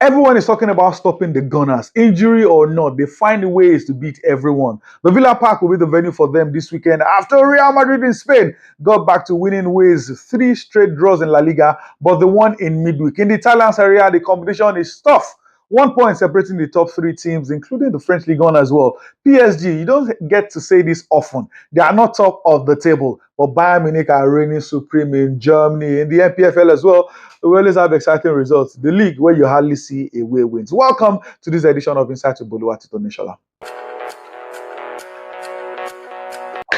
Everyone is talking about stopping the Gunners. Injury or not, they find ways to beat everyone. The Villa Park will be the venue for them this weekend after Real Madrid in Spain got back to winning ways, 3 straight draws in La Liga, but the one in midweek. In the Italian Serie A, the competition is tough. 1 point separating the top 3 teams, including the French Ligue 1 as well. PSG, you don't get to say this often. They are not top of the table, but Bayern Munich are reigning supreme in Germany. In the NPFL as well, we always have exciting results. The league where you hardly see away wins. Welcome to this edition of Inside to Boluwatito Nishola.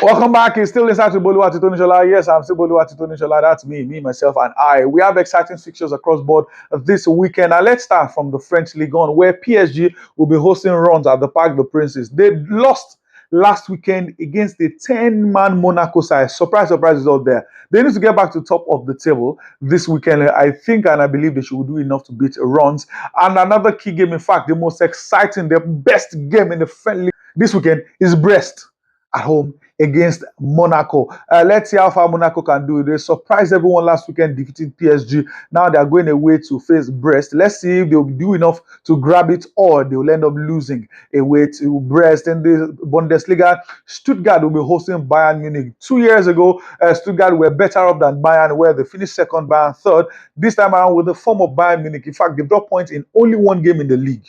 Welcome back. It's still Inside to Boluwatito Nishola. Yes, I'm still Boluwatito Nishola. That's me, myself, and I. We have exciting fixtures across board this weekend. Now, let's start from the French Ligue 1, where PSG will be hosting runs at the Parc des Princes. They lost last weekend against the 10-man Monaco side. Surprise, surprise is out there. They need to get back to top of the table this weekend. I think and I believe they should do enough to beat runs. And another key game, in fact, the most exciting, the best game in the French League this weekend is Brest at home against Monaco. Let's see how far Monaco can do. They surprised everyone last weekend, defeating PSG. Now they are going away to face Brest. Let's see if they'll do enough to grab it or they'll end up losing away to Brest. In the Bundesliga, Stuttgart will be hosting Bayern Munich. 2 years ago, Stuttgart were better off than Bayern, where they finished second, Bayern third. This time around with the form of Bayern Munich. In fact, they've dropped points in only one game in the league.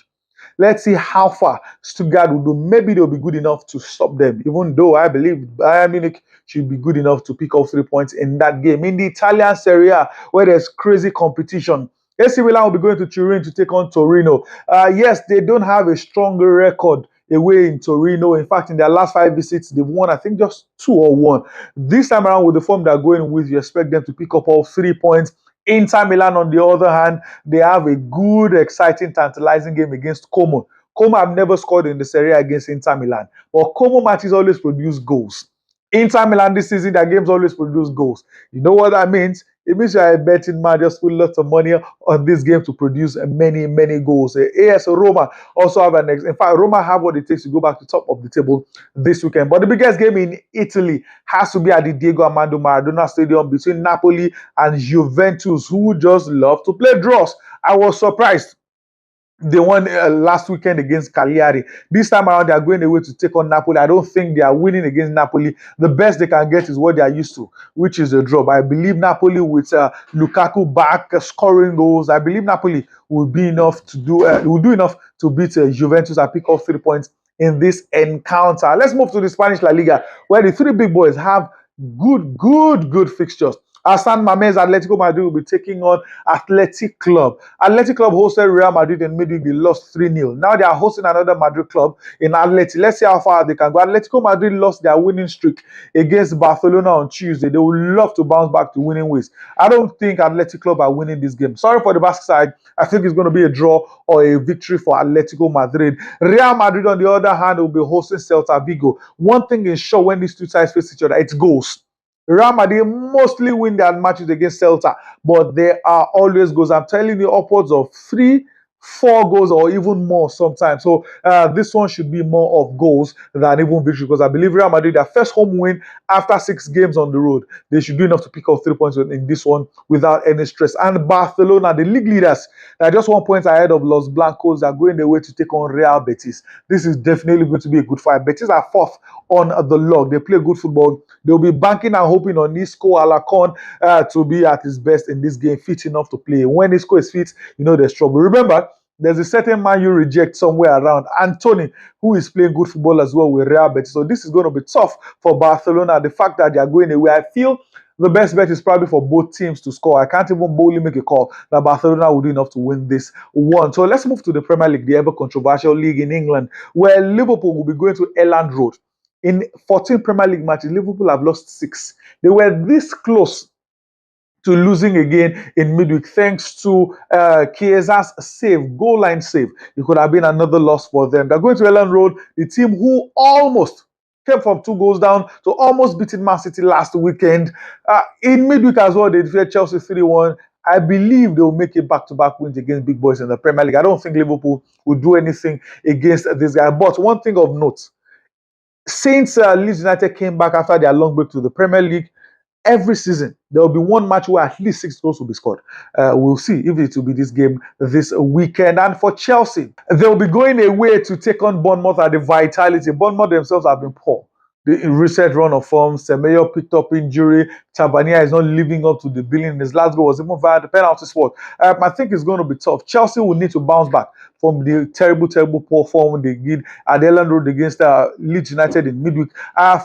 Let's see how far Stuttgart will do. Maybe they'll be good enough to stop them, even though I believe Bayern Munich should be good enough to pick up 3 points in that game. In the Italian Serie A, where there's crazy competition, AC Milan will be going to Turin to take on Torino. Yes, they don't have a stronger record away in Torino. In fact, in their last 5 visits, they've won, I think, just 2 or 1. This time around, with the form they're going with, you expect them to pick up all 3 points. Inter Milan, on the other hand, they have a good, exciting, tantalizing game against Como. Como have never scored in the Serie A against Inter Milan, but Como matches always produce goals. Inter Milan this season, their games always produce goals. You know what that means? It means you are a betting man, just put lots of money on this game to produce many, many goals. AS Roma also have in fact, Roma have what it takes to go back to top of the table this weekend. But the biggest game in Italy has to be at the Diego Armando Maradona Stadium between Napoli and Juventus, who just love to play draws. I was surprised. They won last weekend against Cagliari. This time around, they are going away to take on Napoli. I don't think they are winning against Napoli. The best they can get is what they are used to, which is a draw. But I believe Napoli, with Lukaku back scoring goals, I believe Napoli will be enough to will do enough to beat Juventus and pick up 3 points in this encounter. Let's move to the Spanish La Liga, where the 3 big boys have good fixtures. Aston Mamés Atletico Madrid will be taking on Athletic Club. Athletic Club hosted Real Madrid in midweek. They lost 3-0. Now they are hosting another Madrid club in Atleti. Let's see how far they can go. Atletico Madrid lost their winning streak against Barcelona on Tuesday. They would love to bounce back to winning ways. I don't think Athletic Club are winning this game. Sorry for the Basque side. I think it's going to be a draw or a victory for Atletico Madrid. Real Madrid, on the other hand, will be hosting Celta Vigo. One thing is sure when these two sides face each other, it's goals. Real Madrid mostly win their matches against Celta, but there are always goals. I'm telling you, upwards of 3-4 goals or even more sometimes. So this one should be more of goals than even victory, because I believe Real Madrid, their first home win after 6 games on the road, they should do enough to pick up 3 points in this one without any stress. And Barcelona, the league leaders, they're just 1 point ahead of Los Blancos. They're going away to take on Real Betis. This is definitely going to be a good fight. Betis are 4th on the log. They play good football. They'll be banking and hoping on Isco Alacon to be at his best in this game, fit enough to play. When Isco is fit, you know there's trouble. Remember, there's a certain man you reject somewhere around, Anthony, who is playing good football as well with Real Betis. So this is going to be tough for Barcelona. The fact that they are going away, I feel the best bet is probably for both teams to score. I can't even boldly make a call that Barcelona will do enough to win this one. So let's move to the Premier League, the ever controversial league in England, where Liverpool will be going to Elland Road. In 14 Premier League matches, Liverpool have lost 6. They were this close to losing again in midweek thanks to Chiesa's save, goal line save. It could have been another loss for them. They're going to Elland Road, the team who almost came from 2 goals down to almost beating Man City last weekend. In midweek as well, they defeated Chelsea 3-1. I believe they will make it back-to-back wins against big boys in the Premier League. I don't think Liverpool will do anything against this guy. But one thing of note, since Leeds United came back after their long break to the Premier League, every season, there will be one match where at least 6 goals will be scored. We'll see if it will be this game this weekend. And for Chelsea, they'll be going away to take on Bournemouth at the Vitality. Bournemouth themselves have been poor. The recent run of form, Semedo picked up injury. Tabania is not living up to the billing. His last goal was even via the penalty spot. I think it's going to be tough. Chelsea will need to bounce back from the terrible poor form they did at the Ellen Road against Leeds United in midweek.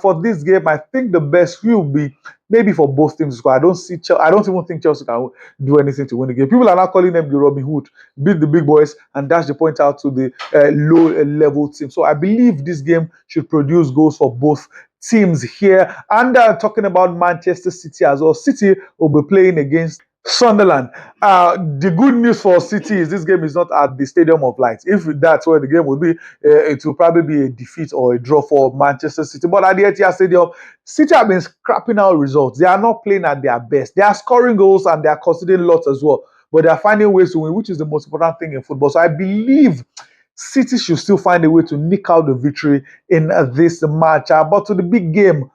For this game, I think the best will be maybe for both teams to score. I don't even think Chelsea can do anything to win the game. People are now calling them the Robin Hood, beat the big boys and dash the point out to the low-level team. So I believe this game should produce goals for both teams here. And talking about Manchester City as well, City will be playing against Sunderland. The good news for City is this game is not at the Stadium of Light. If that's where the game will be, it will probably be a defeat or a draw for Manchester City. But at the Etihad Stadium, City have been scrapping out results. They are not playing at their best. They are scoring goals and they are conceding lots as well. But they are finding ways to win, which is the most important thing in football. So I believe City should still find a way to nick out the victory in this match. But to the big game,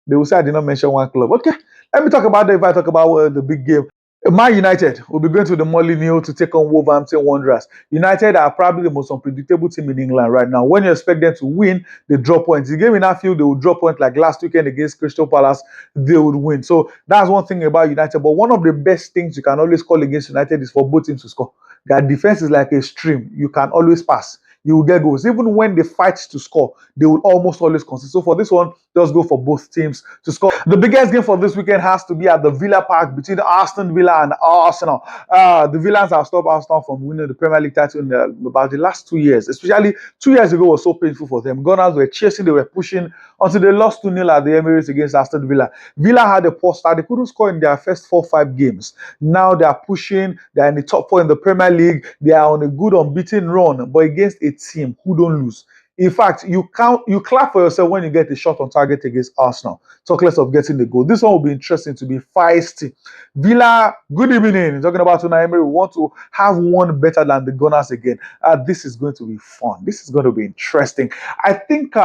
they will say I did not mention one club. Okay, let me talk about that if I talk about the big game. Man United will be going to the Molineux to take on Wolverhampton Wanderers. United are probably the most unpredictable team in England right now. When you expect them to win, they drop points. The game in Anfield, they will drop points like last weekend against Crystal Palace, they would win. So that's one thing about United. But one of the best things you can always call against United is for both teams to score. Their defense is like a stream. You can always pass. You will get goals. Even when they fight to score, they will almost always concede. So for this one, just go for both teams to score. The biggest game for this weekend has to be at the Villa Park between Aston Villa and Arsenal. The Villans have stopped Arsenal from winning the Premier League title in about the last 2 years. Especially 2 years ago was so painful for them. Gunners were chasing, they were pushing until they lost 2-0 at the Emirates against Aston Villa. Villa had a poor start. They couldn't score in their first 4-5 games. Now they are pushing. They are in the top 4 in the Premier League. They are on a good unbeaten run, but against a team who don't lose. In fact, you clap for yourself when you get a shot on target against Arsenal. Talk less of getting the goal. This one will be interesting to be feisty. Villa, good evening. Talking about Unai Emery, we want to have one better than the Gunners again. This is going to be fun. This is going to be interesting. I think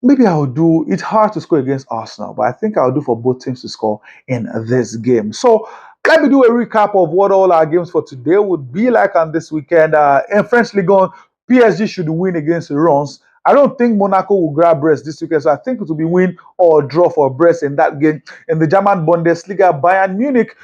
maybe I'll do. It's hard to score against Arsenal, but I think I'll do for both teams to score in this game. So let me do a recap of what all our games for today would be like on this weekend. In French Ligue 1, PSG should win against Reims. I don't think Monaco will grab Brest this weekend, so I think it will be win or draw for Brest in that game. In the German Bundesliga, Bayern Munich,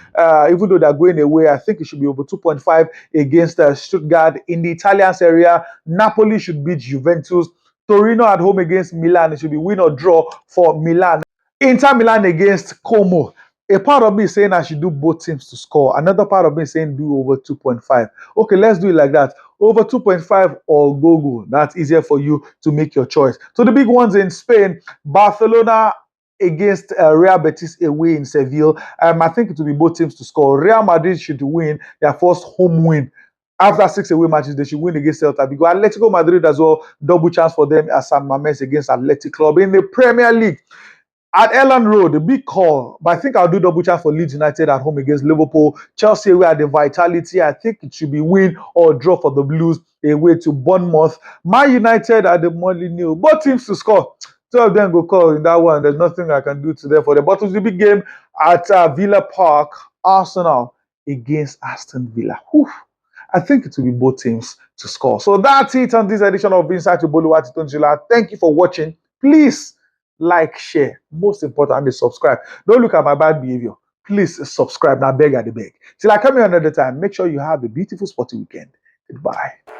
even though they're going away, I think it should be over 2.5 against Stuttgart. In the Italian Serie A, Napoli should beat Juventus. Torino at home against Milan, it should be win or draw for Milan. Inter Milan against Como. A part of me is saying I should do both teams to score. Another part of me is saying do over 2.5. Okay, let's do it like that. Over 2.5 or go. That's easier for you to make your choice. So the big ones in Spain, Barcelona against Real Betis away in Seville. I think it will be both teams to score. Real Madrid should win their first home win. After 6 away matches, they should win against Celta Vigo. Atletico Madrid as well, double chance for them as San Mamés against Athletic Club. In the Premier League, at Ellen Road, the big call, but I think I'll do double chance for Leeds United at home against Liverpool. Chelsea away at the Vitality. I think it should be win or draw for the Blues away to Bournemouth. Man United at the Molineux. Both teams to score. 2 of them go call in that one. There's nothing I can do today for them. But it's the big game at Villa Park. Arsenal against Aston Villa. Whew. I think it will be both teams to score. So that's it on this edition of Inside to Boluwati Tonjila. Thank you for watching. Please like, share. Most importantly, subscribe. Don't look at my bad behavior. Please subscribe. Now beg at the beg. Till I come here another time, make sure you have a beautiful sporty weekend. Goodbye.